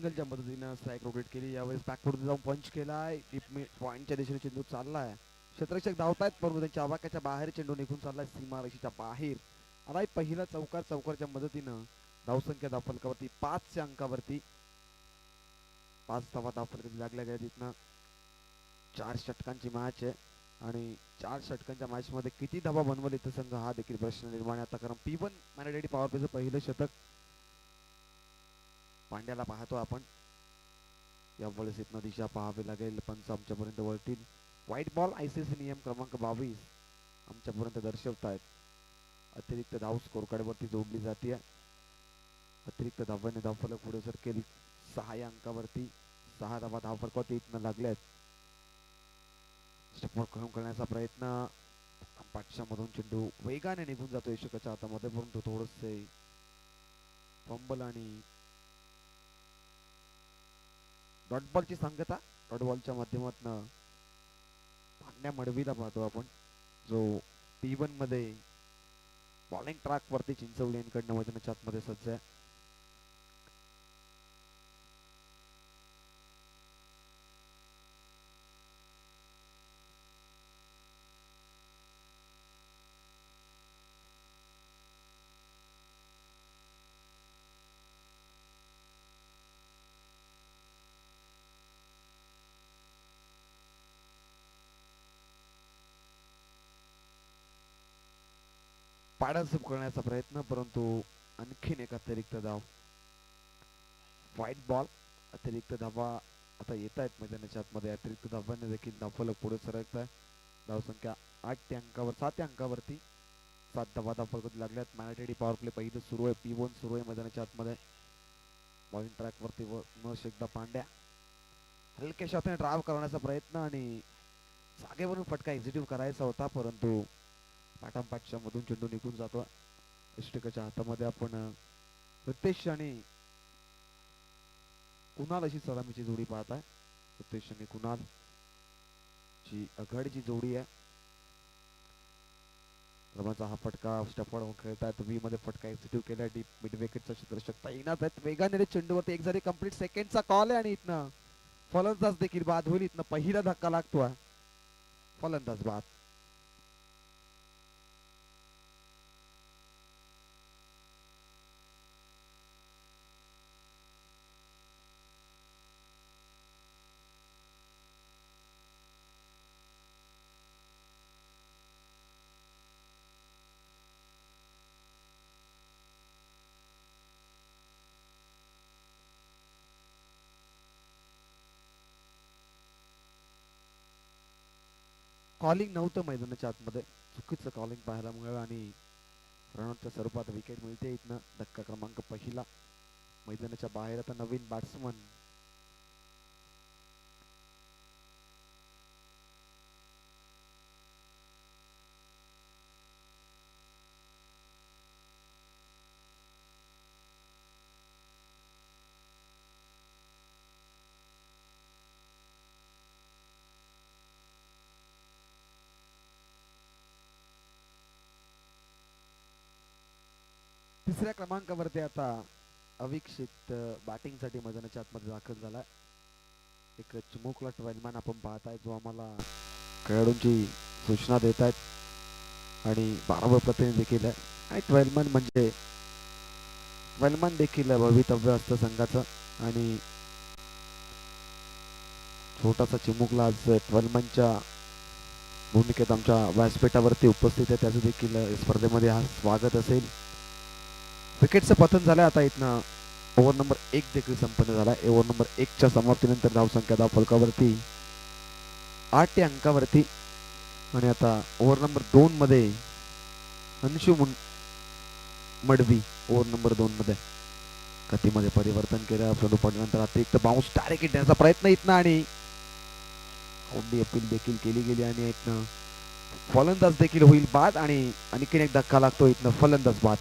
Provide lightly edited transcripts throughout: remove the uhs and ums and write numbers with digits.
सिंगलच्या मदतीनं strike rotate केली. यावेळेस बॅकफुट जाऊन पंच केलाय. डीप मिड पॉईंटच्या दिशेने चेंडू चाललाय. क्षेत्ररक्षक धावतायत परंतु त्यांच्या आवाक्याच्या बाहेर चेंडू निघून चाललाय सीमारेषेच्या बाहेर. आता पहिला चौकारच्या मदतीनं धावसंख्या धावफलकावरती 5च्या अंकावरती 5 धावा धावफलकावरती लागल्या गेल्या. तिथनं 4 षटकांची मॅच आहे आणि 4 षटकांच्या मॅच मध्ये किती धावा बनवले तर संघ हा देखील प्रश्न निर्माण आता. कारण P1 मॅनेडेडी पॉवर प्लेचं पहिलं शतक पांड्याला पाहतो आपण. यावेळेस इथनं दिशा पाहावी लागेल. पंच आमच्यापर्यंत वळतील. व्हाईट बॉल ICC नियम क्रमांक 22 आमच्यापर्यंत दर्शवतायत. अतिरिक्त धाव स्कोर कार्डवरती जोडली जाते. अतिरिक्त धावांनी धावफलक पुढे सरकेल 6 या अंकावरती. 6 धावा धावफलकावरती इथनं लागल्यात. करण्याचा प्रयत्न. पाठशामधून चेंडू वेगाने निघून जातो यशकाच्या हातामध्ये परंतु थोडंसे फंबल आणि डॉट बॉलची सांगता. डॉट बॉलच्या माध्यमातून पांड्या मडवीला पाहतो आपण जो P1 मध्ये बॉलिंग ट्रॅक वरती चिंचवली यांकडनं मैदानाच्या आतमध्ये सज्ज आहे. पाडासूप करण्याचा प्रयत्न परंतु आणखीन एक अतिरिक्त धाव. White ball. अतिरिक्त धावा आता येत आहेत मैदानाच्या आतमध्ये. अतिरिक्त धावांनी देखील धावफलक पुढे सरकत आहे. धावसंख्या 8 या अंकावर 7 या अंकावरती 7 धावा धावफलकावरती लागल्यात. मॅनेडेडी पॉवर प्ले पहिलं सुरू आहे. P1 सुरू आहे मैदानाच्या आतमध्ये. बॉलिंग ट्रॅक वरती एकदा पांड्या हलक्या शॉटने ड्राइव्ह करण्याचा प्रयत्न आणि जागेवरून फटका एक्झिक्यूट करायचा होता परंतु पाठांपाठच्या मधून चेंडू निघून जातो. इष्टकाच्या हातामध्ये आपण रितेश आणि कुणाल अशी सलामीची जोडी पाहताय. रितेश आणि कुणाल ची आघाडीची जोडी आहे. रमाचा हा फटका स्टफवर्ड खेळतायत. V मध्ये फटका एक्झिक्यूट केलाय. डीप मिड विकेटचा क्षेत्ररक्षक तैनात आहेत. वेगाने चेंडूवरती एक जरी कंप्लीट सेकंडचा कॉल आहे आणि इथनं फलंदाज देखील बाद होईल. इथनं पहिला धक्का लागतोय. फलंदाज बाद. कॉलिंग नव्हतं मैदानाच्या आतमध्ये. चुकीचं कॉलिंग पाहायला मिळालं आणि रनआउटच्या स्वरूपात विकेट मिळते. इथनं धक्का क्रमांक पहिला. मैदानाच्या बाहेर आता नवीन बॅट्समन तिसऱ्या क्रमांकावरती आता अविक्षित बॅटिंग साठी मैदानाच्या आतमध्ये दाखल झालाय. एक चिमुकला ट्वेलमॅन आपण पाहताय जो आम्हाला खेळाडूंची सूचना देत आहेत आणि 12वा प्रतिनिधी देखील आहे. आणि ट्वेलमॅन म्हणजे ट्वेलमॅन देखील भवितव्य असतं संघाचं आणि छोटासा चिमुकला आज ट्वेलमॅनच्या भूमिकेत आमच्या व्यासपीठावरती उपस्थित आहे. त्याचं देखील स्पर्धेमध्ये हा स्वागत असेल. विकेटचं पतन झालं. आता इथनं ओव्हर नंबर 1 देखील संपन्न झाला. ओव्हर नंबर 1च्या समाप्तीनंतर धावसंख्या धावफलकावरती 8 या अंकावरती आणि आता ओव्हर नंबर 2 मध्ये अंशु मडवी ओव्हर नंबर 2 मध्ये गतीमध्ये परिवर्तन केलं. चेंडू पडल्यानंतर अतिरिक्त बाउन्स डायरेक्ट देण्याचा प्रयत्न इथनं आणि अपील देखील केली गेली आणि इथनं फलंदाज देखील होईल बाद आणि आणखीन एक धक्का लागतो. इथनं फलंदाज बाद.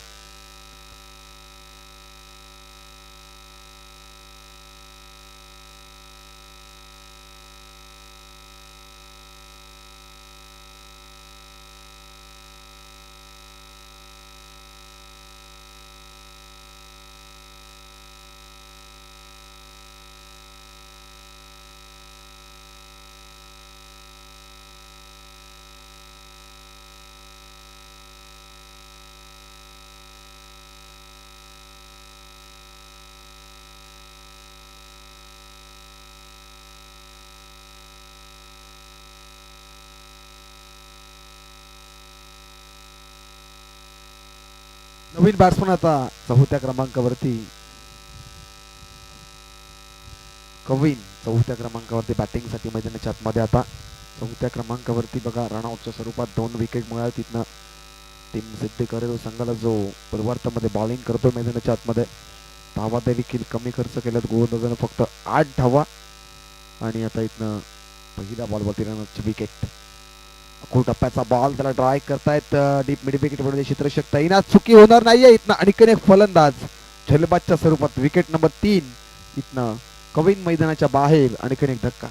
नवीन बॅट्समन आता चौथ्या क्रमांकावरती कविन चौथ्या क्रमांकावरती बॅटिंगसाठी मैदानाच्या आतमध्ये आता चौथ्या क्रमांकावरती बघा रनआउटच्या स्वरूपात 2 विकेट मिळाल्या तिथनं टीम सिद्ध करेल संघाला जो परिवर्तनामध्ये बॉलिंग करतो मैदानाच्या आतमध्ये धावा देखील कमी खर्च केल्यात गोलंदाजानं फक्त 8 धावा आणि आता इथनं पहिल्या बॉलवरती रनची विकेट अकुल टप्प्याचा बॉल त्याला ड्राय करतायत डीप मिड विकेट मध्ये क्षेत्ररक्षक तैनात चुकी होणार नाहीये इथनं आणखीन एक फलंदाज झलबाजच्या स्वरूपात विकेट नंबर 3 इथनं कविन मैदानाच्या बाहेर आणखीन एक धक्का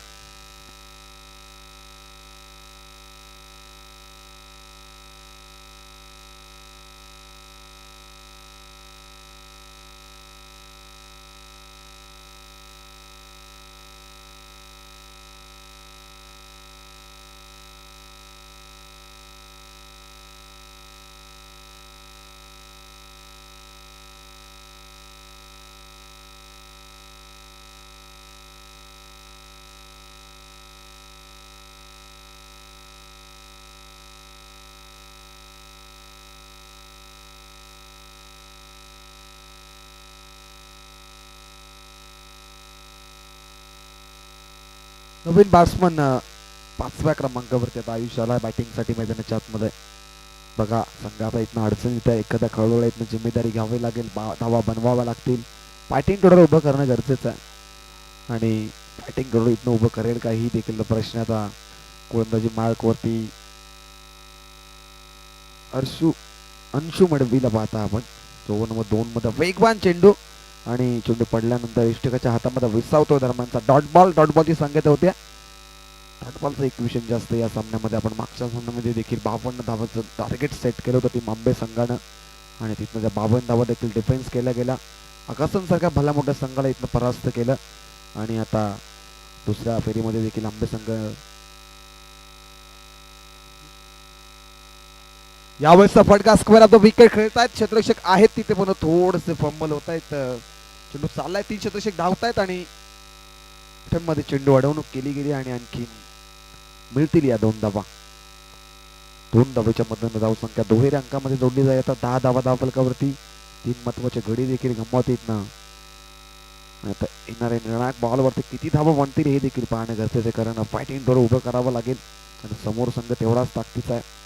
नवीन बॅट्समन 5व्या क्रमांकावरती आता आयुष्याला बॅटिंगसाठी मैदानाच्या आतमध्ये बघा संघ आता इथनं अडचणीत आहे एखाद्या खेळाडूला इथनं जिम्मेदारी घ्यावी लागेल धावा बनवाव्या लागतील बॅटिंग टोडर उभं करणं गरजेचं आहे आणि बॅटिंग टोडर इथनं उभं करेल का ही देखील प्रश्न आता गोलंदाजी मार्कवरती अंशू मडवीला पाहता आपण 2 मध्ये वेगवान चेंडू आणि चेंडू पडल्यानंतर इष्टकाच्या हातामध्ये विसावतो दरम्यानचा डॉट बॉलची संकेत होत्या डॉट बॉलचं एक विषय जास्त या सामन्यामध्ये आपण मागच्या सामन्यामध्ये देखील 52 धावांचं टार्गेट सेट केलं होतं टीम आंबे संघानं आणि तिथनं त्या 52 धावा देखील डिफेन्स केला गेला अकासन सारख्या भल्या मोठ्या संघाला इथनं परास्त केलं आणि आता दुसऱ्या फेरीमध्ये देखील आंबे संघ यावेळेसचा फटका स्क्वेअर ऑफ द विकेट खेळतायत क्षेत्ररक्षक आहेत तिथे पण थोडसे फंबल होत आहेत चेंडू चाललाय 3 क्षेत्ररक्षक धावतायत आणि मध्ये चेंडू अडवणूक केली गेली आणि आणखी मिळतील या 2 धावा 2 धावेच्या मधून धाव संख्या दुहेरी अंकामध्ये जोडली जाईल आता 10 धावा धाव फलकावरती 3 महत्वाचे गडी देखील गमवत ना आता येणाऱ्या निर्णायक बॉलवरती किती धावा बनतील हे देखील पाहणं गरजेचे कारण फायटिंग डोर उभं करावं लागेल आणि समोर संघ तेवढाच ताकदीचा आहे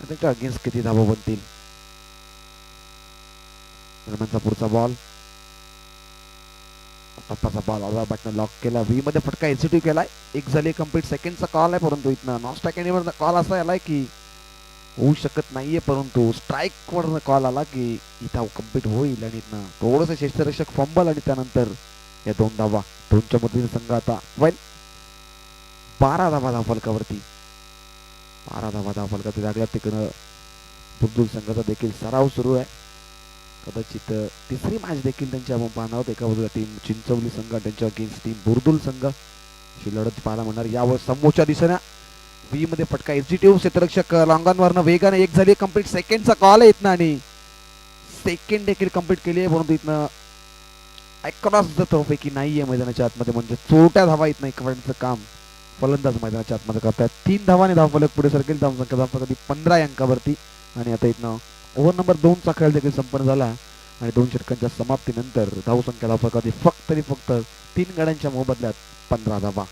त्याच्या अगेन्स्ट किती धावा बनतील दरम्यानचा पुढचा बॉल टप्पाचा बॉल आला बॅटनं लॉक केला व्ही मध्ये फटका एक्झिक्यूट केलाय एक झाली कंप्लीट सेकंडचा कॉल आहे परंतु इथनं नॉन स्ट्राईक एनिवर कॉल असा आलाय की होऊ शकत नाहीये परंतु स्ट्राईक वर कॉल आला की इथं कंप्लीट होईल आणि इथनं थोडंसं क्षेत्ररक्षक फंबल आणि त्यानंतर या 2 धावा 2च्या मधील संघ आता 12 धावा धाव फलकावरती 12 धावा धाव फलकावरती लागल्या तिकडं बुलबुल संघाचा देखील सराव सुरू आहे कदाचित तिसरी मॅच देखील त्यांची आपण पाहणार आहोत एका बाजूला टीम चिंचवली संघ त्यांच्या अगेन्स्ट टीम बुरदुल संघ अशी लढत पाहायला म्हणणार यावर समोरच्या दिशेने व्ही मध्ये फटका एक्झिक्यूटिव्ह क्षेत्ररक्षक लॉंगॉनवरनं वेगाने एक झाली कंप्लीट सेकंडचा कॉल आहे इथनं आणि सेकंड देखील कंप्लीट केली आहे परंतु इथनं अक्रॉस द थ्रो की नाहीये मैदानाच्या आतमध्ये म्हणजे चोरट्या धावा इथनं एक काम फलंदाज मैदानाच्या आतमध्ये करतात 3 धावाने धाव फलक पुढे सरकेल धाव संख्या धाव फलक 15 अंकावरती आणि आता इथनं ओव्हर नंबर 2 चा खेळ देखील संपन्न झाला आणि 2 षटकांच्या समाप्तीनंतर धावसंख्या धाव फलकावरती फक्त 3 गड्यांच्या मोबदल्यात 15 धावा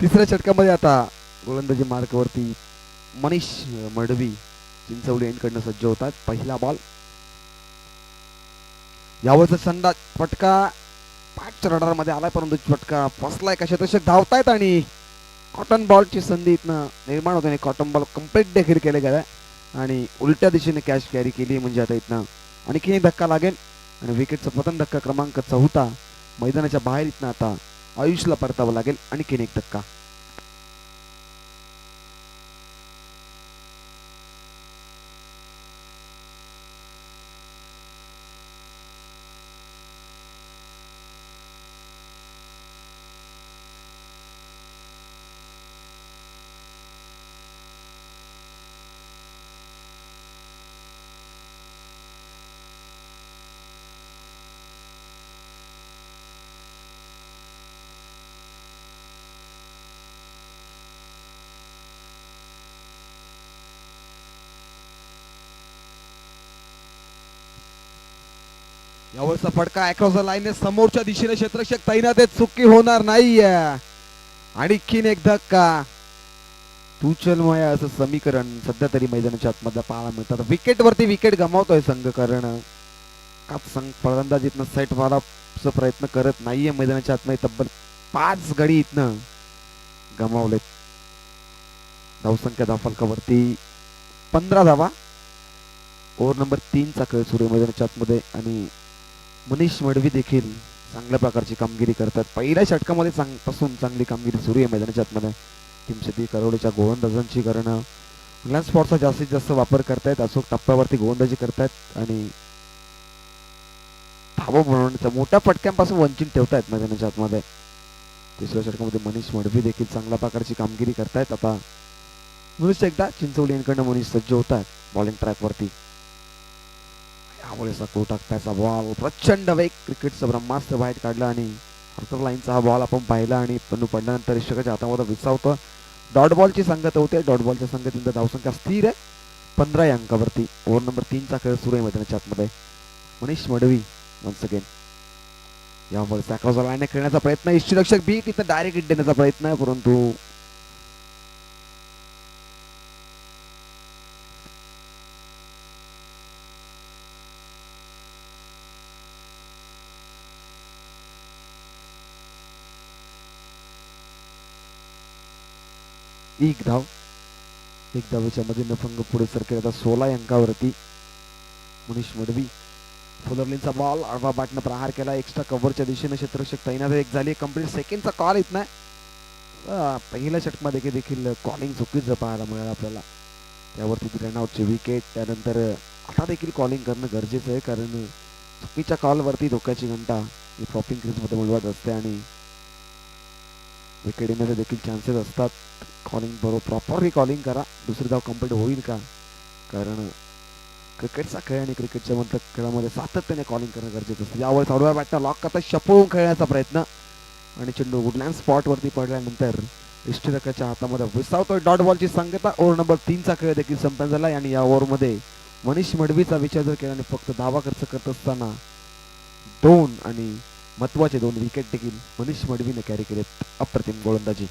तिसऱ्या षटकामध्ये आता गोलंदाजी मार्कवरती मनीष मडवी चिंचवली यांकडनं सज्ज होतात. पहिला बॉल, यावरचा संडा फटका पाठच्या रडार मध्ये आलाय, परंतु फटका फसलाय. कशा तशक धावतायत आणि कॉटन बॉलची संधी इथनं निर्माण होते आणि कॉटन बॉल कम्प्लीट देखील केले गेलाय आणि उलट्या दिशेने कॅच कॅरी केली. म्हणजे आता इथनं आणखी एक धक्का लागेल आणि विकेटचा प्रथम धक्का क्रमांक 4 मैदानाच्या बाहेर इथनं आता आयुषला परतावं लागेल. आणखीन एक धक्का. यावरचा फटका अक्रॉस द लाईन, समोरच्या दिशेने क्षेत्ररक्षक तैनात आहेत, चुकी होणार नाही. आणखीन एक धक्का. तुचलमय असं समीकरण सध्या तरी मैदानाच्या आतमध्ये पाहायला मिळतात. विकेट वरती विकेट गमावतोय संघ, कारण का संघ फलंदाज इथनं सेट व्हायचा प्रयत्न करत नाहीये. मैदानाच्या आतमध्ये तब्बल 5 गडी इथनं गमावलेत. धावसंख्या धावफलकावरती 15 धावा. ओव्हर नंबर 3 चा खेळ सुरू आहे मैदानाच्या आतमध्ये आणि मनीष मडवी देखील चांगल्या प्रकारची कामगिरी करतात. पहिल्या षटकामध्ये पासून चांगली कामगिरी सुरू आहे मैदानाच्या आतमध्ये टीम सिटी करवलीच्या गोलंदाजांची, कारण रिलायन्स स्पॉर्ट्सचा जास्तीत जास्त वापर करतायत. अचूक टप्प्यावरती गोलंदाजी करतायत आणि धावा बनवण्याच्या मोठ्या फटक्यांपासून वंचित ठेवतायत मैदानाच्या आतमध्ये. तिसऱ्या षटकामध्ये मनीष मडवी देखील चांगल्या प्रकारची कामगिरी करतायत. आता मनीष एकदा चिंचवली यांकडनं मनीष सज्ज होतात बॉलिंग ट्रॅक वरती. यामुळे टाकतायचा बॉल, प्रचंड वेग, क्रिकेटचं ब्रह्मास्त्र बाहेर काढला आणि आउटर लाईनचा हा बॉल आपण पाहिला आणि पन्नू पडल्यानंतर षटकाच्या हातामध्ये विसावतो. डॉट बॉलची संगत होते. डॉट बॉलच्या संगतीनंतर धावसंख्या स्थिर आहे 15 या अंकावरती. ओव्हर नंबर 3 चा खेळ सुरू आहे मैदानाच्या आतमध्ये. मनीष मडवी वन्स अगेन यावर सॅक्रॉस लाईनने खेळण्याचा प्रयत्न, यष्टीरक्षक बी तिथं डायरेक्ट हिट देण्याचा प्रयत्न आहे, परंतु एक धावेच्या मध्ये नफंग पुढे सरकेल. आता 16 अंकावरती मनीष मडवी. फुलरलींचा बॉल आडवा बॅटनं प्रहार केला. एक्स्ट्रा कव्हरच्या दिशेने क्षेत्ररक्षक तैनात एक झाली. कंप्लीट सेकंडचा कॉल येत नाही. पहिल्या षटकामध्ये देखील कॉलिंग चुकीचं पाहायला मिळालं आपल्याला. त्यावरती रनआउटची विकेट. त्यानंतर आता देखील कॉलिंग करणं गरजेचं आहे, कारण चुकीच्या कॉलवरती धोक्याची घंटा ही फ्लॉपिंग क्रीजमध्ये मिळवत असते आणि विकेट येण्याचे देखील चान्सेस असतात. कॉलिंग बरोबर प्रॉपरली कॉलिंग करा. दुसरी धाव कंप्लीट होईल का, कारण क्रिकेटचा खेळ आणि क्रिकेटच्या मधल्या खेळामध्ये सातत्याने कॉलिंग करणं गरजेचं असतं. यावर चालू बॅटला लॉक करता शपळून खेळण्याचा प्रयत्न आणि चेंडू वुडलँड स्पॉट वरती पडल्यानंतर यष्टीरक्षकाच्या हातामध्ये विसावतोय. डॉट बॉलची संगता. ओव्हर नंबर 3 चा खेळ देखील संपन्न झाला आणि या ओव्हरमध्ये मनीष मडवीचा विचार जर केला आणि फक्त धावा खर्च करत असताना 2 आणि महत्वाचे 2 विकेट देखील मनीष मडवीने कॅरी केलेत. अप्रतिम गोलंदाजी.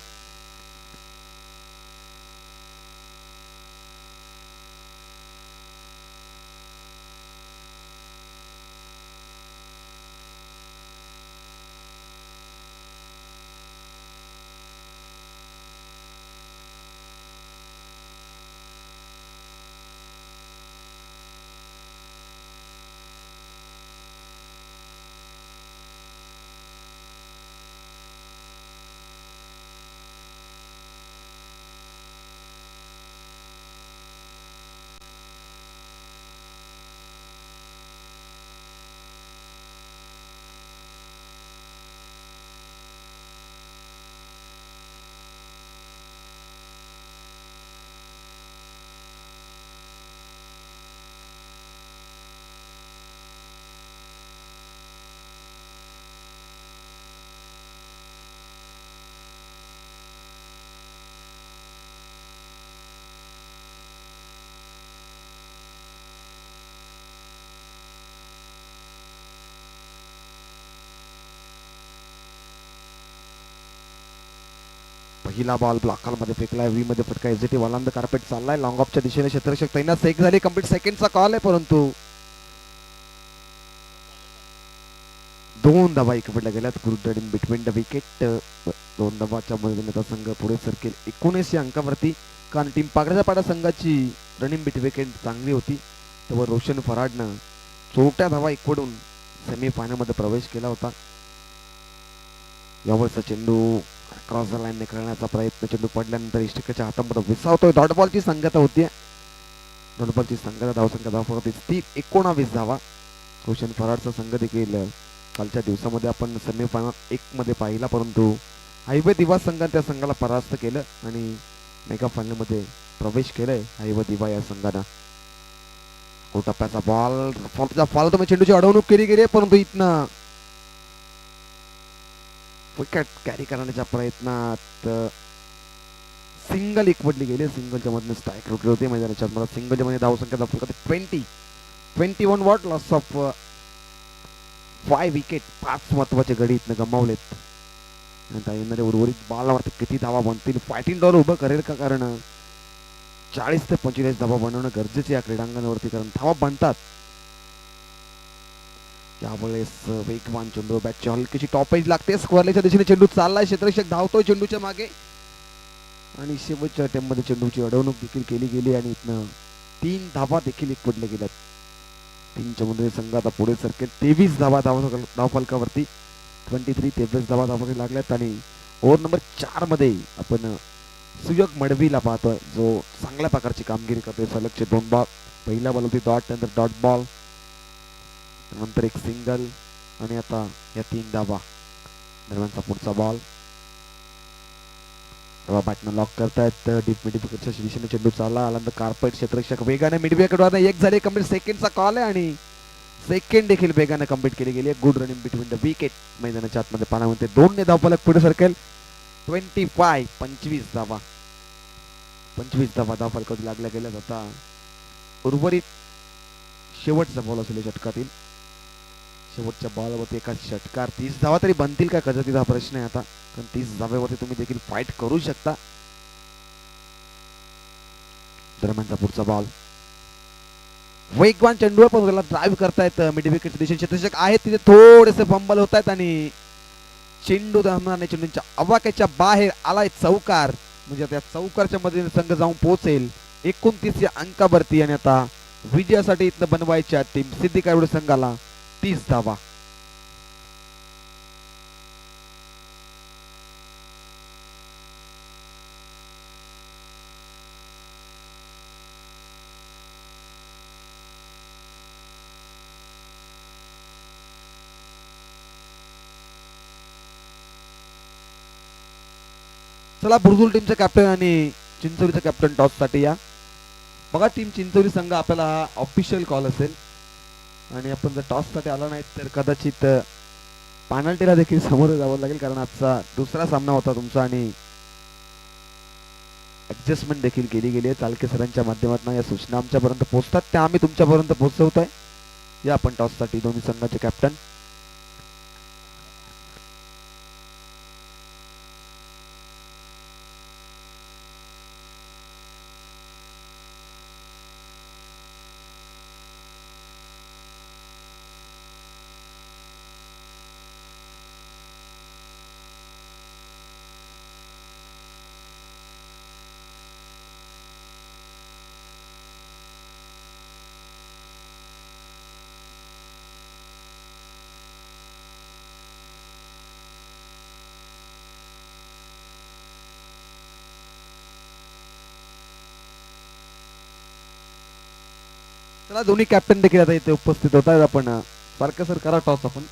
पहिला बॉल ब्लॉकरमध्ये फेकलाय, व्ही मध्ये फटका, एसजीटी वालांद कार्पेट चाललाय लॉंग ऑफच्या दिशेने, क्षेत्ररक्षक तैनात, एक झाली कंप्लीट, सेकंडचा कॉल आहे परंतु दोन धावा इकडे गेल्यात. Good running between the wicket. दोन धावाच्या मदतीने संघ पुढे सरकेल 19 अंकावरती. कारण टीम पागडाच्या पाडा संघाची रनिंग बिट विकेट चांगली होती, तेव्हा रोशन फराडनं छोट्या धावा इकडून सेमीफायनलमध्ये प्रवेश केला होता. यावरचा चेंडू क्रॉस लाईनने खेळण्याचा प्रयत्न, चेंडू पडल्यानंतर इष्टिकेच्या हातामध्ये विसावतोय. डॉट बॉलची संगता होती, डॉट बॉलची संगता, धावसंख्या धावा ती 19 धावा. रोशन फराडचा संघ देखील कालच्या दिवसामध्ये आपण सेमीफायनल 1 मध्ये पाहिला, परंतु हायवे दिवा संघाने त्या संघाला परास्त केलं आणि मेगा फायनल मध्ये प्रवेश केलाय हायवे दिवा या संघानं. टप्प्याचा बॉल फॉल चेंडूची अडवणूक केली गेली, परंतु इथनं विकेट कॅरी करण्याच्या प्रयत्नात सिंगल एकवटली गेली. सिंगलच्या मधून स्ट्राईक रोखली होती मैदानाच्या. मला सिंगलच्या मध्ये धावसंख्या 21 वॉट, लॉस ऑफ 5 विकेट. 5 महत्वाचे गडी इथनं गमावलेत. येणारे उर्वरित बॉलवरती किती धावा बनतील, फायटिंग डॉल उभं करेल का? कारण 40 ते 45 धावा बनवणं गरजेचे या क्रीडांगणावरती, कारण धावा बनतात. त्यावेळेस वेगवान चेंडू, बॅटची हलकीशी टॉपेज लागते, स्क्वेअरच्या दिशेने चेंडू चाललाय, क्षेत्ररक्षक धावतोय चेंडूच्या मागे आणि शेवटच्या अटेम्प्टमध्ये चेंडूची अडवणूक देखील केली गेली आणि इथनं 3 धावा देखील एकवटल्या गेल्यात. 3च्या मध्ये संघ आता पुढे सरकेल. 23 धावा धावफलकावरती, 23 धावा लागल्यात आणि ओव्हर नंबर 4 मध्ये आपण सुयोग मडवीला पाहतोय, जो चांगल्या प्रकारची कामगिरी करतोय. सलगचे 2 बॉल, पहिला बॉल होती डॉट, नंतर डॉट बॉल, नंतर एक सिंगल आणि आता या 3 धावा दरम्यानचा पुढचा बॉल. बॅटनं लॉक करतायत डीप मिडविकेटच्या दिशेने चेंडू चालला, आनंद कार्पेट, क्षेत्ररक्षक वेगाने मिडविकेटवर एक झाली कंप्लीट. सेकंडचा कॉल आहे आणि सेकंड देखील वेगाने कंप्लीट केली गेली. Good running between the wicket. मैदानाच्या आतमध्ये पाना म्हणते 2 ने धावफलक पुढे सरकेल. 25 धावा, 25 धावा धावफलकावरती लागल्या गेल्यात. आता उर्वरित शेवटचा बॉल असेल षटकातील, शेवटच्या बॉलवरती एका षटकार 30 धावा तरी बनतील का कदाचित हा प्रश्न आहे आता, कारण 30 धाव्यावरती तुम्ही देखील फाईट करू शकता. दरम्यानचा पुढचा बॉल, वेगवान चेंडू पण त्याला ड्राईव्ह करतायत मिडविकेटच्या दिशेने, क्षेत्ररक्षक आहेत तिथे, थोडेसे फंबल होत आहेत आणि चेंडू धावणाऱ्या चेंडूच्या आवाक्याच्या बाहेर आलाय चौकार. म्हणजे त्या चौकारच्या मध्ये संघ जाऊन पोहोचेल 29 अंकावरती आणि आता विजयासाठी इथं बनवायच्या टीम सिद्धी कावडे संघाला 30 धावा. चला बुरदुल टीमचे कॅप्टन आणि चिंचोलीचे कॅप्टन टॉस साठी या. बघा टीम चिंचोली संघ आपल्याला हा ऑफिशियल कॉल असेल आणि आपण जर टॉस साठी आला नाही तर कदाचित पेनल्टीला देखील समोर जावं लागेल, कारण आजचा दुसरा सामना होता तुमचा आणि ऍडजस्टमेंट देखील केली गेली आहे. चालके सरांच्या माध्यमातून या सूचना आमच्यापर्यंत पोहोचतात, त्या आम्ही तुमच्यापर्यंत पोहोचवतोय. या आपण टॉस साठी दोन्ही संघाचे कॅप्टन. चला दोन्ही कॅप्टन देखील आता इथे उपस्थित होत आहेत. आपण सारखं सर करा टॉस आपण.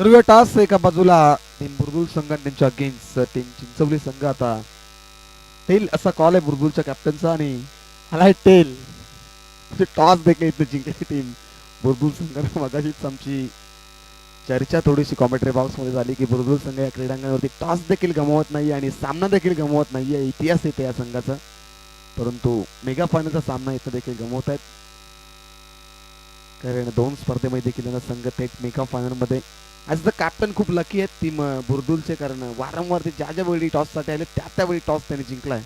सर्व टॉस एका बाजूला टीम बुरदुल संघ आणि त्यांच्या अगेन्स्ट टीम चिंचवली संघ. आता टेल असा कॉल आहे बुरदुलच्या कॅप्टनचा आणि आला टेल. टॉस देखील इथं जिंकली टीम बुरदुल संघाने. मगाशीच आमची चर्चा थोडीशी कॉमेंट्री बॉक्स मध्ये झाली की बुरदुल संघ या क्रीडांगणावरती टॉस देखील गमावत नाही आणि सामना देखील गमावत नाहीये. इतिहास येते या संघाचा. परंतु मेगा फायनलचा सामना इथं देखील गमावत आहेत. कारण 2 स्पर्धेमध्ये देखील त्यांना संघ थेट मेगा फायनल मध्ये ॲज द कॅप्टन खूप लकी आहेत टीम बुरदुलचे. कारण वारंवार ते ज्या वेळी टॉस साठी आले त्यावेळी टॉस त्यांनी जिंकलाय.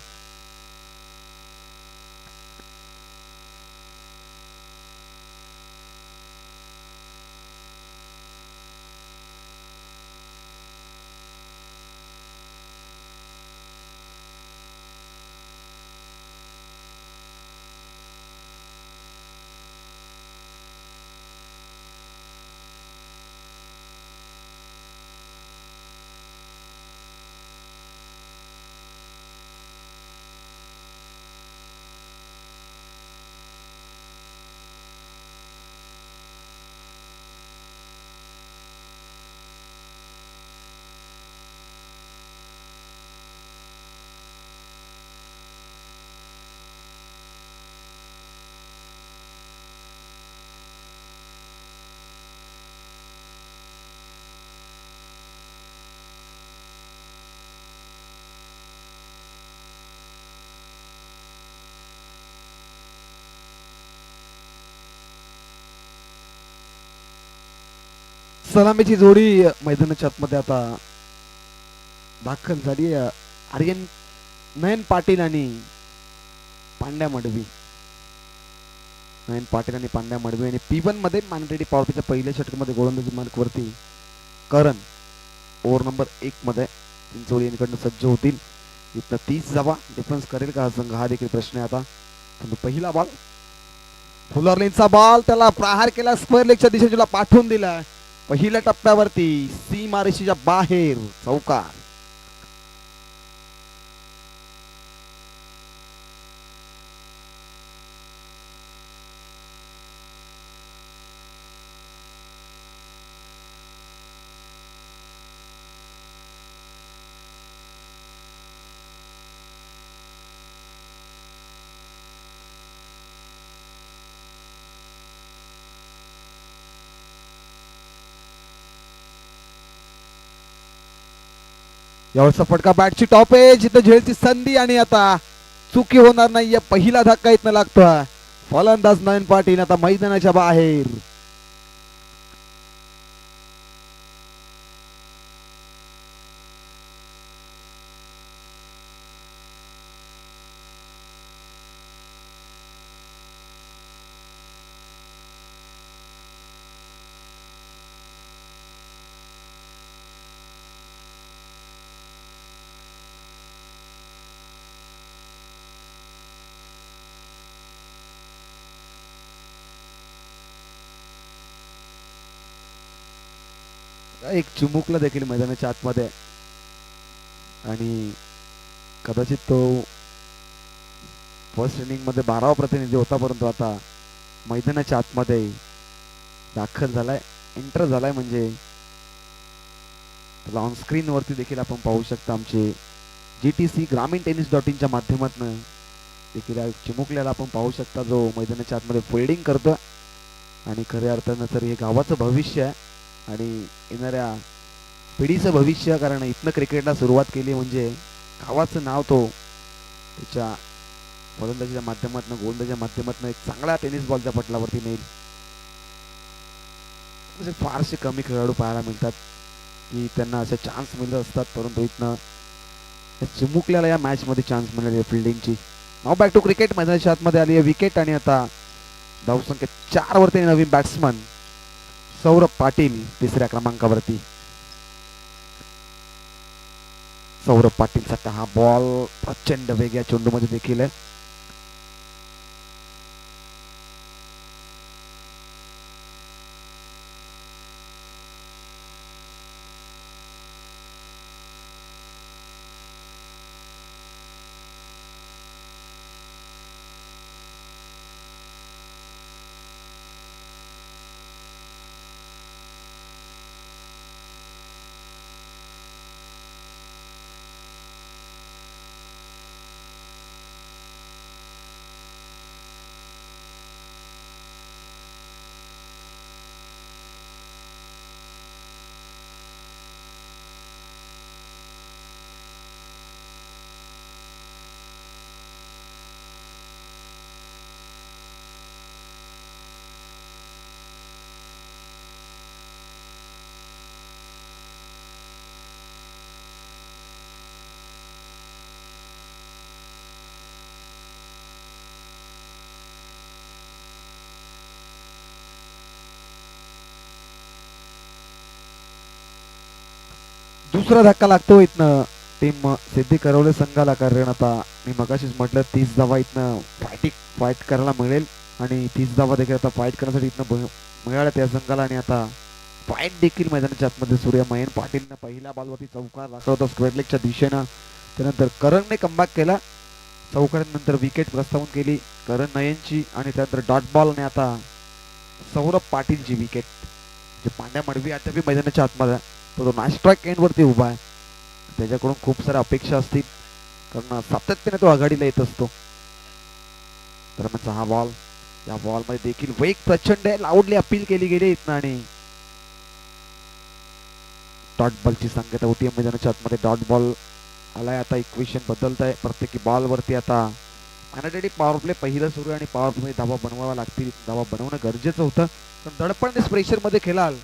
सलामीची जोडी मैदानाच्या आतमध्ये आता दाखल झाली. आर्यन नयन पाटील आणि पांड्या मडवी. नयन पाटील आणि पांड्या मडवी आणि P1 मध्ये मॅनडेटरी पॉवर प्लेच्या पहिल्या षटकामध्ये गोलंदाजी मार्क वरती करण ओव्हर नंबर 1 मध्ये चिंचोली यांच्याकडनं सज्ज होतील. इथं 30 धावा डिफरन्स करेल का हा संघ, हा देखील प्रश्न आहे आता. पहिला बॉल फुलरलिनचा बॉल, त्याला प्रहार केला, स्क्वेअर लेगच्या दिशेला पाठवून दिला. पहिल्या टप्प्यावरती सीमारेषेच्या बाहेर चौकार. यावरचा फटका बॅटची टॉप एज, इथं झेलची संधी आणि आता चुकी होणार नाहीये. पहिला धक्का इथनं लागतोय. फलंदाज नयन पाटील आता मैदानाच्या बाहेर. एक चिमुकला देखील मैदानाच्या आतमध्ये आणि कदाचित तो फर्स्ट इनिंग मध्ये 12वा प्रतिनिधी होता, परंतु आता मैदानाच्या आतमध्ये दाखल झालाय, एंटर झालाय. म्हणजे ऑन स्क्रीन वरती देखील आपण पाहू शकता आमचे GTC ग्रामीण टेनिस.in च्या माध्यमातून देखील चिमुकल्याला आपण पाहू शकता जो मैदानाच्या आतमध्ये फिल्डिंग करतो. आणि खऱ्या अर्थानं तर हे गावाचं भविष्य आहे आणि येणाऱ्या पिढीचं भविष्य. कारण इथनं क्रिकेटला सुरुवात केली म्हणजे गावाचं नाव तो त्याच्या फलंदाजीच्या माध्यमातून, गोलंदाजीच्या माध्यमातून एक चांगला टेनिस बॉलच्या पटलावरती नेईल. म्हणजे फारसे कमी खेळाडू पाहायला मिळतात की त्यांना असे चान्स मिळत असतात, परंतु इथनं चिमुकल्याला या मॅच मध्ये चान्स मिळाली फिल्डिंगची. नाव बॅक टू क्रिकेट. मैदानाच्या आतमध्ये आली आहे विकेट आणि आता धावसंख्या 4 वरती नवीन बॅट्समन सौरभ पाटील तिसऱ्या क्रमांकावरती. सौरभ पाटीलचा हा बॉल प्रचंड वेगळ्या चेंडूमध्ये देखील आहे. दुसरा धक्का लागतो इथनं टीम सिद्धी करवले संघाला, कारण आता मी मगाशीच म्हटलं 30 धावा इथनं फाईट करायला मिळेल आणि 30 धावा देखील आता फाईट करण्यासाठी इथनं मिळाल्या त्या संघाला. आणि आता फाईट देखील मैदानाच्या आतमध्ये सूर्य मयन पाटीलनं पहिल्या बॉलवरती चौकार राखला होता स्क्वेअर लेगच्या दिशेनं. त्यानंतर करणने कमबॅक केला, चौकारानंतर विकेट प्रस्थापन केली करण नयनची आणि त्यानंतर डॉट बॉलने आता सौरभ पाटीलची विकेट. जे पांड्या मडवी अद्याप मैदानाच्या आतमध्ये तो मॅच स्ट्राईक एंड वरती उभा आहे, त्याच्याकडून खूप साऱ्या अपेक्षा असतील कारण सातत्याने तो आघाडीला येत असतो. तर हा बॉल, या बॉल मध्ये देखील वेग प्रचंड आहे, लाऊडली अपील केली गेली इथनं आणि डॉट बॉलची संख्या होती मैदानाच्या आतमध्ये. डॉट बॉल आलाय, आता इक्वेशन बदलत आहे, प्रत्येकी बॉल वरती आता ऑलरेडी पॉवर प्ले पहिलं सुरू आणि पॉवर प्ले धावा बनवावा लागतील. धावा बनवणं गरजेचं होतं, पण दडपण प्रेशर मध्ये खेळाल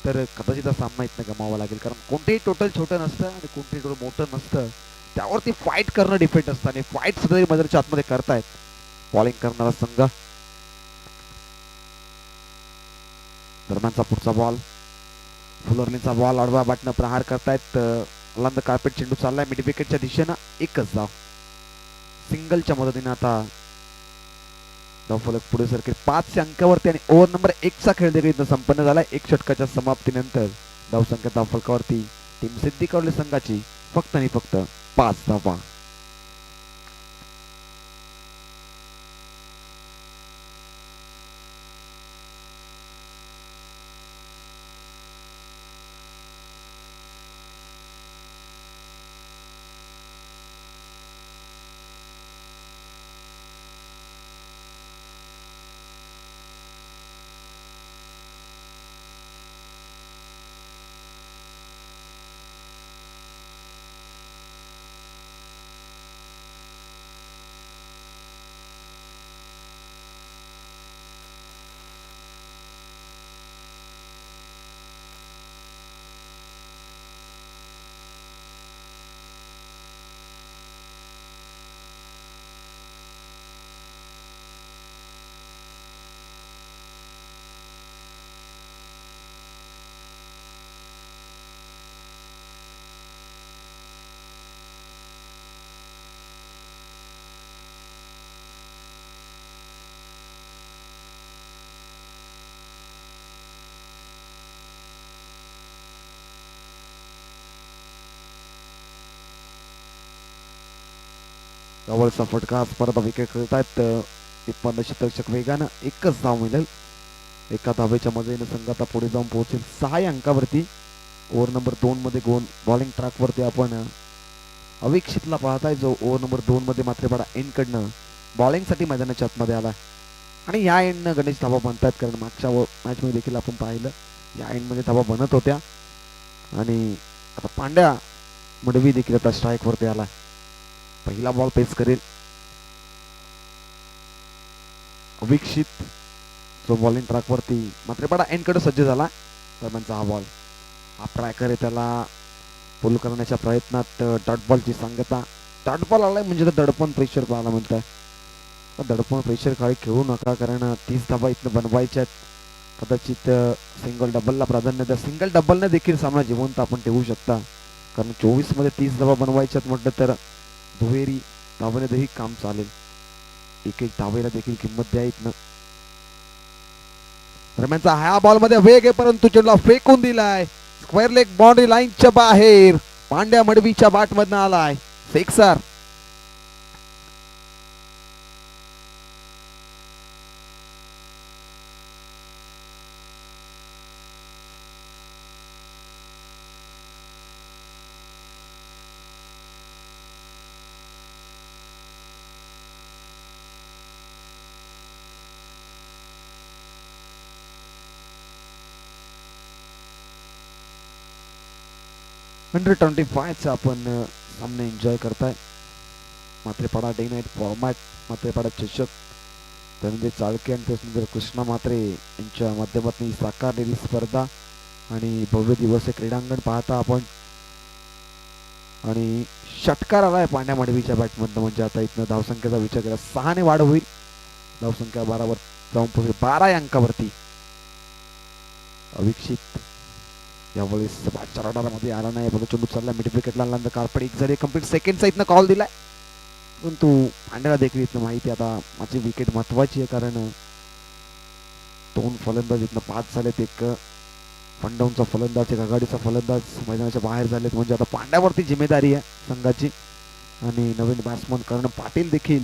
तर कदाचित सामना इथनं गमावा लागेल, कारण कोणतेही टोटल छोटं नसतं आणि कोणतेही टोटल मोठं नसतं, त्यावरती फाईट करणं डिफेंड असतं आणि फाईट सुद्धा मैदानाच्या आतमध्ये करतायत बॉलिंग करणारा संघ. दरम्यानचा पुढचा बॉल, फुलरलीचा बॉल आडवा बॅटनं प्रहार करतायत, लांब कार्पेट चेंडू चाललाय मिड विकेटच्या दिशेनं, एकच धाव सिंगलच्या मदतीने आता धावफलक पुढे सरकेल 5 अंकावरती आणि ओव्हर नंबर 1 चा खेळ देखील संपन्न झालाय. 1 षटकाच्या समाप्तीनंतर धावसंख्या धावफलकावरती टीम सिद्धी करवले संघाची फक्त आणि फक्त 5 धावा. जवळचा फटका परत विकेट खेळतायत टिप्पण शतक वेगानं, एकच धाव मिळेल. एका धावेच्या मजेने संघ आता पुढे जाऊन पोहोचेल 6 अंकावरती. ओव्हर नंबर 2 मध्ये बॉलिंग ट्रॅक वरती आपण अवीक्षितला पाहताय, जो ओव्हर नंबर 2 मध्ये मात्र एंड कडनं बॉलिंग साठी मैदानाच्या आतमध्ये आला आणि या एंडनं गणेश धावा बनतात, कारण मागच्या मॅच मध्ये देखील आपण पाहिलं या एंड मध्ये धावा बनत होत्या. आणि आता पांड्या मडवी देखील आता स्ट्राईक वरती आला, पहिला बॉल पेस करेल अवीक्षित, जो बॉलिंग ट्रॅक वरती मात्र एंड कडे सज्ज झाला. दरम्यानचा हा बॉल, हा ट्रॅकर आहे, त्याला पुल करण्याच्या प्रयत्नात डॉट बॉलची सांगता. डॉट बॉल आलाय म्हणजे दडपण प्रेशर पाहायला मिळत आहे. दडपण प्रेशर खाली खेळू नका, कारण 30 धावा इथनं बनवायच्या आहेत. कदाचित सिंगल डबलला प्राधान्य द्या, सिंगल डबलने देखील सामना जिवंत आपण ठेवू शकता, कारण 24 मध्ये 30 धावा बनवायच्यात म्हटलं तर दुहेरी धावेने देखील काम चालेल, एक एक धावेला देखील किंमत द्या इथनं. दरम्यानचा ह्या बॉल मध्ये वेग आहे, परंतु चेंडूला फेकून दिलाय स्क्वेअर लेग बाउंड्री लाईनच्या बाहेर. पांड्या मडवीच्या बॅट मधनं आलाय सिक्सर. चा आपण सामने एन्जॉय करताय. मात्रेपाडा डे नाईट फॉर्मॅट, मात्रेपाडा चषक, धनंजय चाळके आणि त्यानंतर कृष्णा मात्रे यांच्या माध्यमातून साकारलेली स्पर्धा आणि भव्य दिवस हे क्रीडांगण पाहता आपण. आणि षटकार आलाय पांड्या मडवीच्या बॅटमधनं, म्हणजे आता इथनं धावसंख्येचा विचार केला 6 ने वाढ होईल, धावसंख्या 12 वर जाऊन पोहोचेल 12 अंकावरती. अवीक्षित यावेळेस बादच्या रडारामध्ये आला नाही. बघा चेंडू चालला मिड विकेटला नंतर कारपड एक झाली कंप्लीट सेकंड साईडनं कॉल दिलाय. परंतु पांड्याला देखील इथं माहिती आता माझी विकेट महत्वाची आहे, कारण 2 फलंदाज इथनं 5 झालेत. एक फंडाऊनचा फलंदाज एक आघाडीचा फलंदाज मैदानाच्या बाहेर झालेत. म्हणजे आता पांड्यावरती जिम्मेदारी आहे संघाची. आणि नवीन बॅट्समन करण पाटील देखील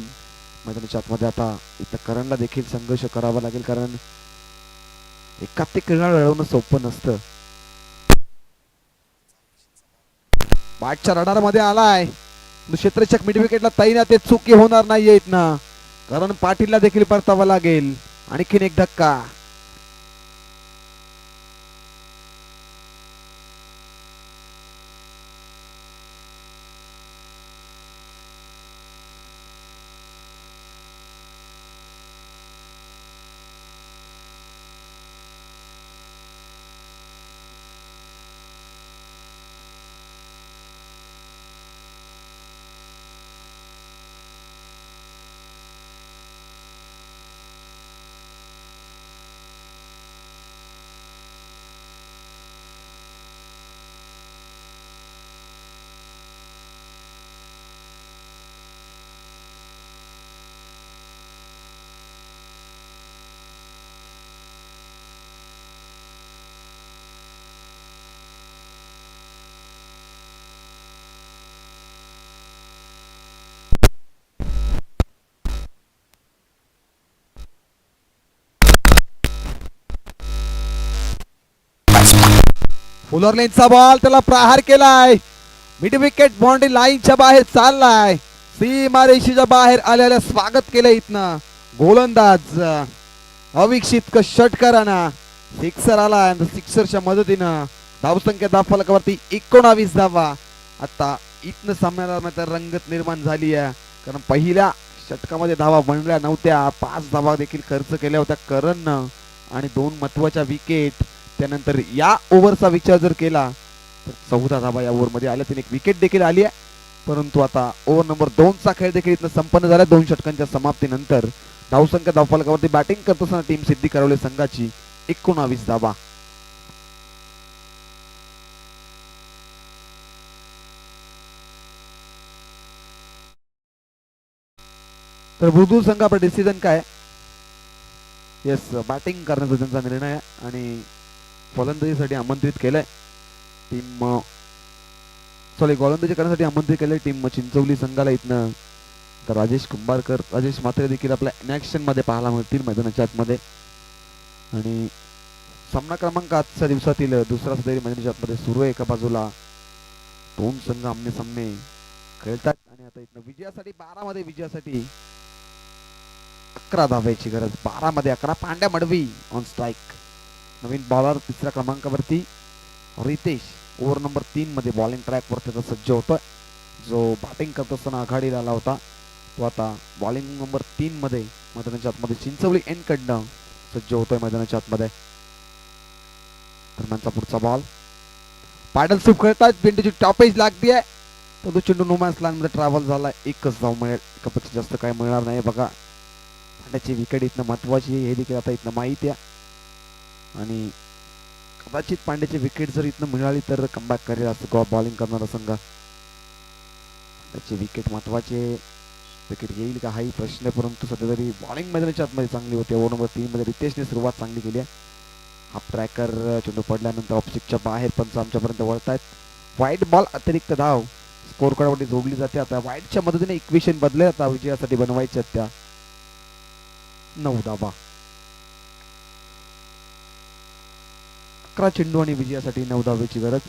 मैदानाच्या आतमध्ये. आता इथं करणला देखील संघर्ष करावा लागेल, कारण एकात्मिक खेळाडू मिळवणं सोपं नसतं. बॅटच्या रडारमध्ये आलाय क्षेत्ररक्षक मिड विकेटला तैनात. ते चुकी होणार नाहीये इथनं. करण पाटीलला देखील परतावा लागेल. आणखीन एक धक्का. फुलर लेनचा बॉल त्याला प्रहार केलाय. मिड विकेट बाउंड्री लाईनच्या बाहेर चाललाय. सीमारेषेच्या बाहेर आलेलं स्वागत केलं इथनं गोलंदाज अविक्षित षटकारानं. सिक्सर आला. सिक्सरच्या मदतीनं धावसंख्या धावफलकावरती 19 धावा. आता इथनं सामन्याला रंगत निर्माण झाली आहे, कारण पहिल्या षटकामध्ये धावा बनल्या नव्हत्या. 5 धावा देखील खर्च केल्या होत्या करणनं आणि 2 महत्वाच्या विकेट. त्यानंतर या ओव्हरचा विचार जर केला तर 14 धावा या ओव्हरमध्ये आल्या. त्याने एक विकेट देखील आली आहे. परंतु आता ओव्हर नंबर 2 चा खेळ देखील इथं संपन्न झाला. 2 षटकांच्या समाप्तीनंतर धावसंख्या धावफलकावरती बॅटिंग करत असताना टीम सिद्धी करवली संघाची 19 धावा. तर बुलबुल संघ आपला डिसिजन काय? येस, बॅटिंग करण्याचा त्यांचा निर्णय आहे आणि फलंदाजीसाठी आमंत्रित केलंय टीम गोलंदाजी करण्यासाठी आमंत्रित केलंय टीम चिंचवली संघाला इथनं. तर राजेश कुंभारकर, राजेश म्हात्रे देखील आपल्या इनॅक्शन मध्ये पाहायला मिळतील मैदानाच्या आतमध्ये. आणि सामना क्रमांक आजच्या दिवसातील दुसरा सदरी मैदानाच्या आतमध्ये सुरू आहे. एका बाजूला 2 संघ आमने सामने खेळतात आणि आता इथनं विजयासाठी 12 मध्ये विजयासाठी 11 धावायची गरज. 12 मध्ये 11. Pandya Madavi on strike. Naveen bowler तिसऱ्या क्रमांकावरती रितेश ओव्हर नंबर 3 मध्ये बॉलिंग ट्रॅक वर त्याचा सज्ज होतोय. जो बॅटिंग करत असताना आघाडीला आला होता तो आता बॉलिंग नंबर 3 मध्ये मैदानाच्या आतमध्ये चिंचवली एन कडनं सज्ज होतोय मैदानाच्या आतमध्ये. दरम्यानचा पुढचा बॉल पॅडल स्वीप खेळतात. चेंडूची टॉपेज लागतीये. तो चेंडू नो मॅन्स लाईन मध्ये ट्रॅव्हल झाला. एकच धाव मिळेल. एकापेक्षा जास्त काय मिळणार नाही. बघा पांड्याची विकेट इथनं महत्वाची आहे हे देखील आता इथनं माहिती आहे. आणि कदाचित पांड्याची विकेट जर इथनं मिळाली तर कमबॅक करेल असं बॉलिंग करणारा संघ. पांड्याची विकेट महत्वाची आहे. विकेट येईल का हाही प्रश्न आहे, परंतु सध्या तरी बॉलिंग मैदानाच्या आतमध्ये चांगली होती. ओव्हर नंबर 3 मध्ये रितेशने सुरुवात चांगली केली आहे. हाफ ट्रॅकर चेंडू पडल्यानंतर ऑफस्टिकच्या बाहेर पंच आमच्यापर्यंत वळतायत. व्हाईट बॉल अतिरिक्त धाव स्कोर कार्डवरती जोडली जाते. आता व्हाईटच्या मदतीने इक्वेशन बदलेल. आता विजयासाठी बनवायच्या त्या 9 धावा. 11 चेंडू आणि विजयासाठी 9 धावेची गरज.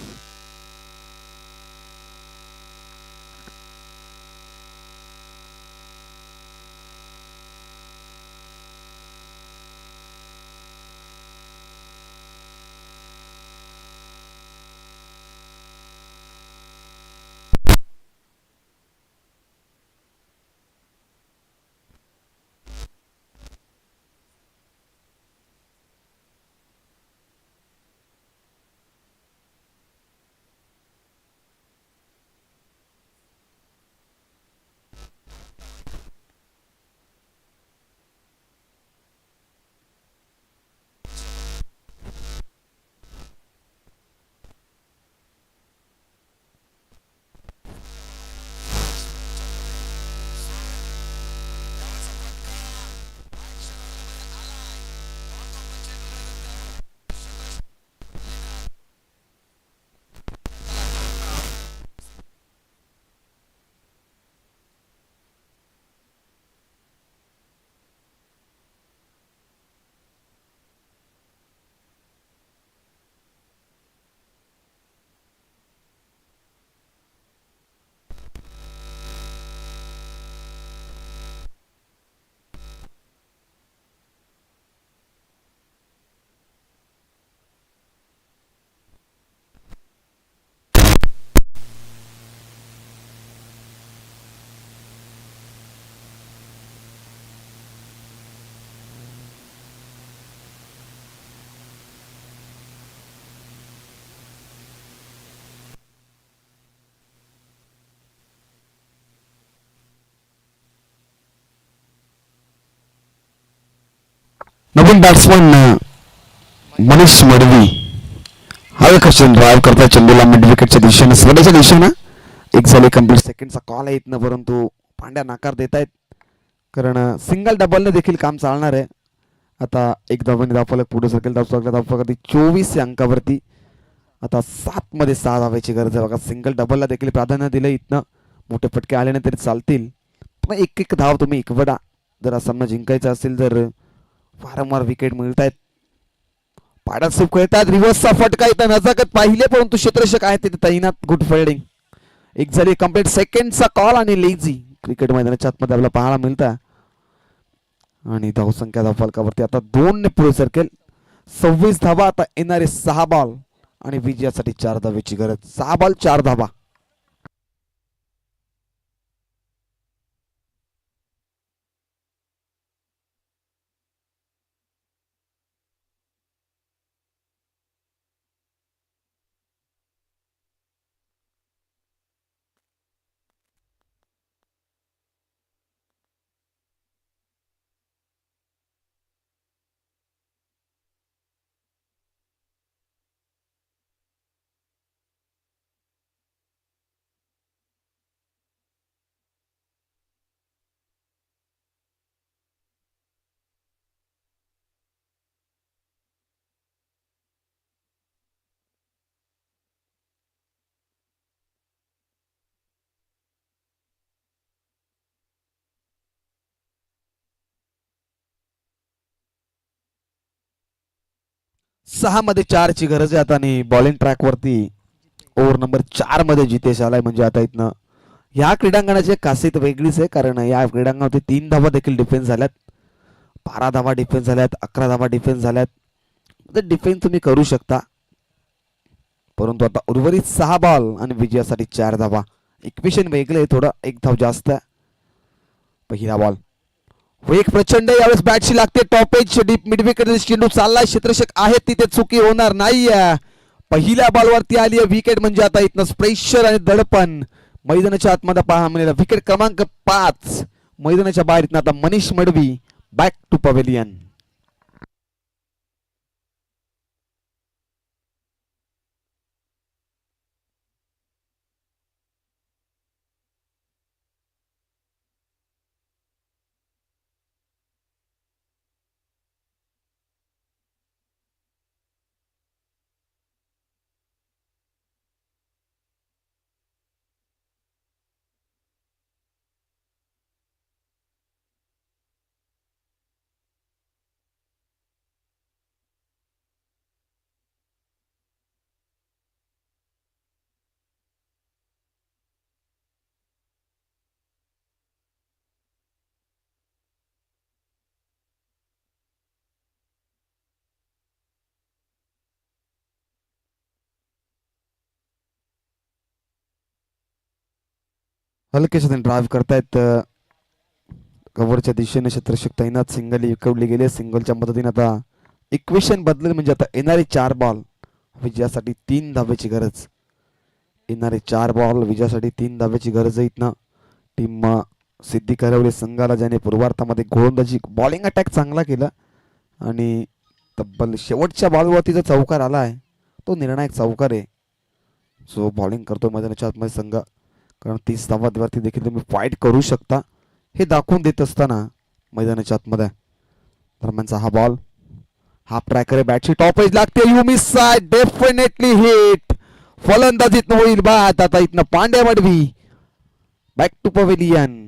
नवीन बॅट्समन मनीष मडवी हा क्वेश्चन ड्राईव्ह करता चेंडूला मिड विकेटच्या दिशेनं स्वतःच्या दिशेनं एक झाले कम्प्लीट सेकंडचा कॉल आहे इथनं परंतु पांड्या नाकार देत आहेत कारण सिंगल डबलने देखील काम चालणार आहे. आता एक धावाने धावफलक पुढे सरकेल धावफलक 24 या अंकावरती आता 7 मध्ये 6 धावायची गरज आहे बघा. सिंगल डबलला देखील प्राधान्य दिलं इथनं मोठे फटके आले नाही तरी चालतील पण एक एक धाव तुम्ही एकवडा जर सामना जिंकायचा असेल तर वारंवार विकेट मिळत आहेत. पाड्यात सुप खेळतात रिव्हर्सचा फटका इथं नजाकत पाहिले परंतु क्षेत्ररक्षक आहेत तिथे तैनात. गुड फिल्डिंग एक झाली कंप्लीट सेकंडचा कॉल आणि लेझी क्रिकेट मैदानाच्या आतमध्ये आपल्याला पाहायला मिळतं आणि धावसंख्या धावफलकावरती आता 2 ने पुढे सरकेल. 26 धावा आता येणारे 6 बॉल आणि विजयासाठी 4 धावेची गरज. 6 बॉल 4 धावा. सहा मध्ये 4 ची गरज आहे आता आणि बॉलिंग ट्रॅक वरती ओव्हर नंबर 4 मध्ये जितेश आलाय म्हणजे आता इथनं या क्रीडांगणाची खासियत वेगळीच आहे कारण या क्रीडांगणावरती 3 धावा देखील डिफेन्स झाल्यात. 12 धावा डिफेन्स झाल्यात 11 धावा डिफेन्स झाल्यात. डिफेन्स तुम्ही करू शकता परंतु आता उर्वरित 6 बॉल आणि विजयासाठी 4 धावा. इक्वेशन वेगळे थोडं एक धाव जास्त. पहिला बॉल वेग प्रचंड यावेळेस बॅटशी लागते top edge deep mid wicket चेंडू चाललाय क्षेत्ररक्षक आहेत तिथे चुकी होणार नाही. पहिल्या बॉलवरती आली आहे विकेट म्हणजे आता इथनं प्रेशर आणि दडपण मैदानाच्या आतमध्ये पाहायला मिळाला. विकेट क्रमांक 5 मैदानाच्या बाहेर इथनं आता मनीष मडवी बॅक टू पवेलियन. हलकेशाने ड्राईव्ह करतायत कव्हरच्या दिशेने क्षेत्ररक्षक तैनात. सिंगल विकवली गेली. सिंगलच्या मदतीने आता इक्वेशन बदलेल म्हणजे आता येणारे 4 बॉल विजयासाठी 3 धावेची गरज. येणारे 4 बॉल विजयासाठी 3 धावेची गरज आहे. इथनं टीम सिद्धी करवली संघाला ज्याने पूर्वार्धामध्ये गोलंदाजी बॉलिंग अटॅक चांगला केला आणि तब्बल शेवटच्या बॉलवरती जो चौकार आला आहे तो निर्णायक चौकार आहे जो बॉलिंग करतो मैदानाच्या आतमध्ये संघ. कारण 30 धावांवरती देखील तुम्ही फाईट करू शकता हे दाखवून देत असताना मैदानाच्या आतमध्ये दरम्यानचा हा बॉल हाफ ट्रॅकर आहे. बॅटची टॉप एज लागते. You miss definitely hit. फलंदाजीत होईल बाद. आता इथनं पांड्या मडवी बॅक टू पवेलियन.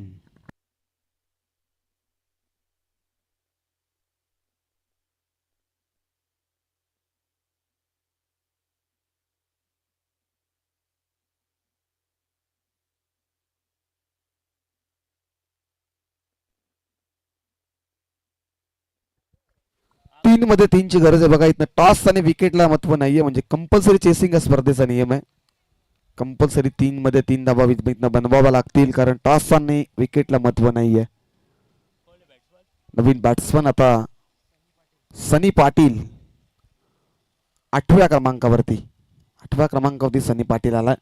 तीन मध्ये 3 ची गरज आहे बघा. इथनं टॉस आणि विकेटला महत्व नाहीये म्हणजे कंपल्सरी चेसिंग हा स्पर्धेचा नियम आहे. कंपल्सरी 3 मध्ये 3 धावा इथनं बनवावा लागतील कारण टॉस आणि विकेटला महत्व नाहीये. नवीन बॅट्समन आता सनी पाटील 8व्या क्रमांकावरती. 8व्या क्रमांकावरती सनी पाटील आलाय.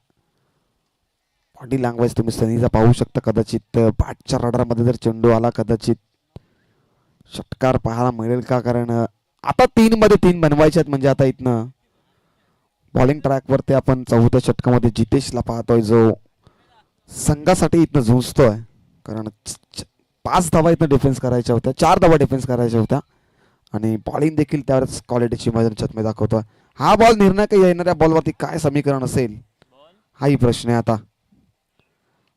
बॉडी लँग्वेज तुम्ही सनीचा पाहू शकता. कदाचित बॅटच्या रडारमध्ये जर चेंडू आला कदाचित षटकार पाहायला मिळेल का, कारण आता 3 मध्ये 3 बनवायचे आहेत. म्हणजे आता इथनं बॉलिंग ट्रॅकवरती आपण चौथ्या षटकामध्ये जितेशला पाहतोय, जो संघासाठी इथनं झुंजतोय. कारण 5 धावा इथनं डिफेन्स करायच्या होत्या, 4 धावा डिफेन्स करायच्या होत्या आणि बॉलिंग देखील त्यावेळेस क्वालिटीची मैदानात मी दाखवतोय. हा बॉल निर्णायक येणाऱ्या बॉलवरती काय समीकरण असेल हाही प्रश्न आहे. आता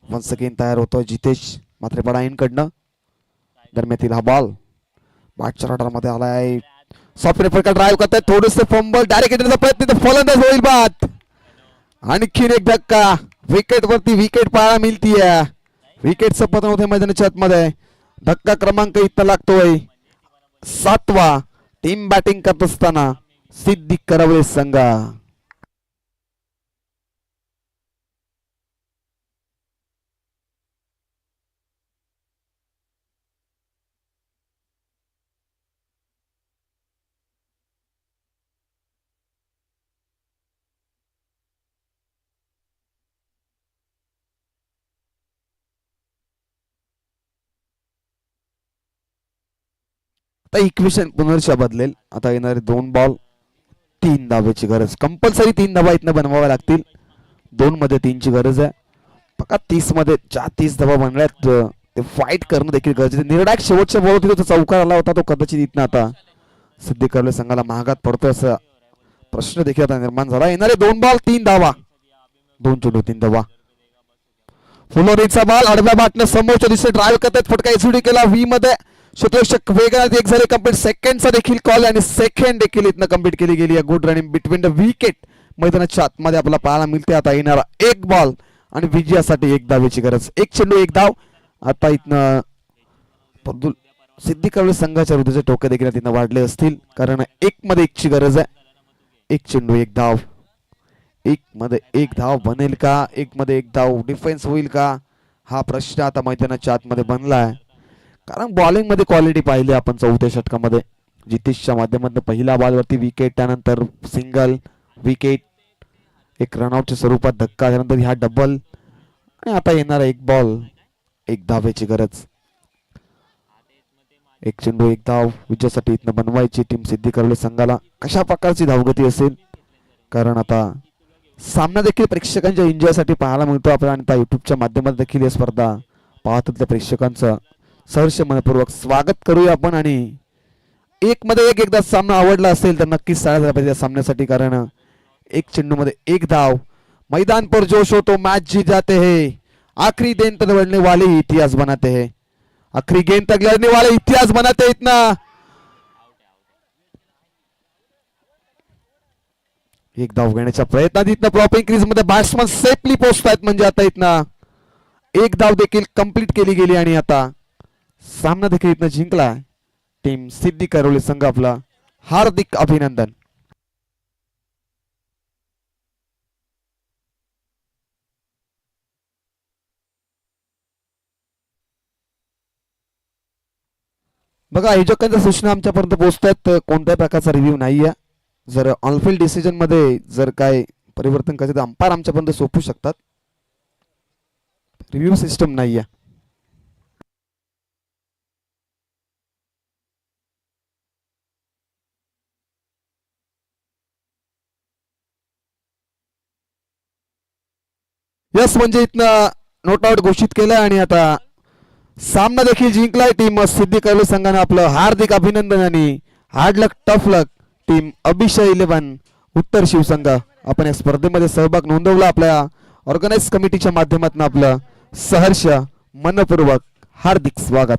वन्स अगेन तयार होतोय जितेश मात्र पडाईंकडनं. दरम्यातील हा बॉल बॅटच्या रडारमध्ये आलाय. सॉफ्टवेअर फरका ड्राईव्ह करताय, थोडंसं फंबल डायरेक्ट येण्याचा प्रयत्न, तर फलंदाज होईल बाद. आणखीन एक धक्का, विकेट वरती विकेट पाहायला मिळतीये. विकेटचं पतन होते मैदानाच्या आतमध्ये. धक्का क्रमांक इथं लागतोय 7वा. टीम बॅटिंग करत असताना सिद्धी करवले संघ. आता इक्वेशन पुनर्शा बदलेल. आता येणारे 2 बॉल 3 धावेची गरज, कंपल्सरी 3 धावा इथनं बनवाव्या लागतील. 2 मध्ये 3ची गरज आहे. फक्त 30 मध्ये ज्या 30 धावा बनल्यात ते फाईट करणं देखील गरजेचं. निर्णायक शेवटच्या बॉल होता, चौकार आला होता, तो कदाचित इथनं आता सिद्धी करवले संघाला महागात पडतोय असा प्रश्न देखील आता निर्माण झाला. येणारे 2 बॉल 3 धावा, 2 चेंडू 3 धावा. फुलोरीचा बॉल आडव्या बाटनं समोरच्या दिशेने ड्राईव्ह करतात, फटका एचडी केला. व्ही मध्ये क्षेत्ररक्षक वेगाने एक झाले कंप्लीट. सेकंडचा देखील कॉल आणि सेकंड देखील इथनं कंप्लीट केली गेली. Good running between the wicket मैदानाच्या आतमध्ये आपल्याला पाहायला मिळते. आता येणारा 1 बॉल आणि विजयासाठी 1 धावेची गरज. 1 चेंडू 1 धाव. आता इथनं सिद्धी करवले संघाच्या हृदयाचे टोके देखील तिथं वाढले असतील, कारण 1 मध्ये 1ची गरज आहे. 1 चेंडू 1 धाव. 1 मध्ये 1 धाव बनेल का, 1 मध्ये 1 धाव डिफेन्स होईल का, हा प्रश्न आता मैदानाच्या आतमध्ये बनलाय. कारण बॉलिंग मध्ये क्वालिटी पाहिली आपण चौथ्या षटकामध्ये. जितेशच्या माध्यमातून पहिल्या बॉलवरती विकेट, त्यानंतर सिंगल विकेट, एक रनआउटच्या स्वरूपात धक्का, त्यानंतर ह्या डबल आणि आता येणारा 1 बॉल 1 धावेची गरज. 1 चेंडू 1 धाव विजयासाठी इथनं बनवायची टीम सिद्धी करवले संघाला. कशा प्रकारची धावगती असेल, कारण आता सामना देखील प्रेक्षकांच्या एन्जॉयसाठी पाहायला मिळतो आपल्याला. आणि त्या युट्यूबच्या माध्यमातून देखील ही स्पर्धा पाहत प्रेक्षकांचं सहर्ष मनपूर्वक स्वागत करूया आपण. आणि 1 मध्ये 1 एकदा सामना आवडला असेल तर नक्कीच साड्या झाला पाहिजे या सामन्यासाठी, कारण 1 चेंडू 1 धाव. मैदान पर जोश हो तो मैच जीत जाते हैं, आखिरी गेंद तक लड़ने वाले इतिहास बनाते हैं. आखिरी गेंद तक लड़ने वाले इतिहास बनाते हैं. इतना 1 धाव घेण्याच्या प्रयत्नात इथनं प्रॉपिंग क्रीज मध्ये बॅट्समन सेफली पोहोचतायत. म्हणजे आता इथनं 1 धाव देखील कंप्लीट केली गेली आणि आता सामना देखील इथनं जिंकला टीम सिद्धी करवले संघ. आपला हार्दिक अभिनंदन. बघा आयोजकांच्या सूचना आमच्यापर्यंत पोहोचतात, कोणत्याही प्रकारचा रिव्ह्यू नाही आहे. जर ऑनफिल्ड डिसिजन मध्ये जर काय परिवर्तन करायचं तर अंपायर आमच्यापर्यंत सोपू शकतात. रिव्ह्यू सिस्टम नाही आहे. यस म्हणजे इथनं नोट आउट घोषित केलं आणि आता सामना देखील जिंकलाय टीम सिद्धी करवले संघाने. आपलं हार्दिक अभिनंदन आणि हार्ड लक टफ लक टीम अभिषय 11 उत्तर शिवसंघ. आपण या स्पर्धेमध्ये सहभाग नोंदवला. आपल्या ऑर्गनाइज कमिटीच्या माध्यमातून आपलं सहर्ष मनपूर्वक हार्दिक स्वागत.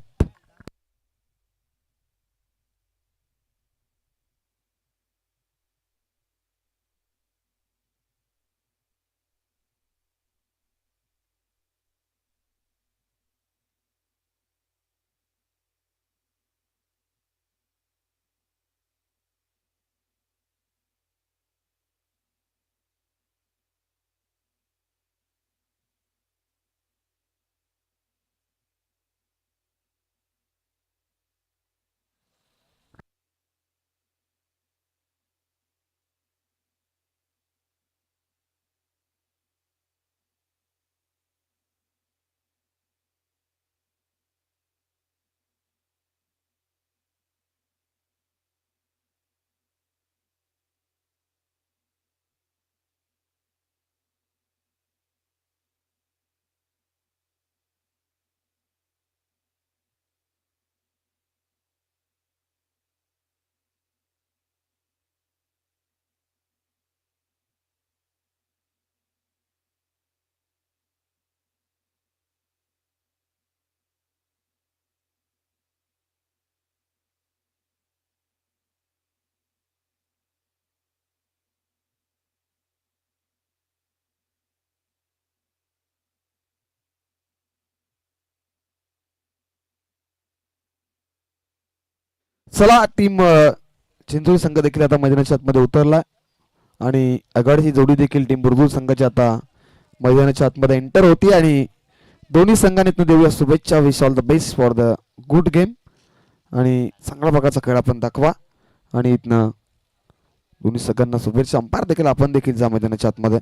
चला टीम चिंचोली संघ देखील आता मैदानाच्या आतमध्ये उतरला आणि आघाडीची जोडी देखील टीम बुरबुल संघाची आता मैदानाच्या आतमध्ये एंटर होती आणि दोन्ही संघांनी इथनं देऊया शुभेच्छा. Wish all the best for the good game आणि चांगल्या प्रकारचा खेळ आपण दाखवा आणि इथनं दोन्ही संघांना शुभेच्छा. अंपायर देखील आपण देखील जा मैदानाच्या आतमध्ये.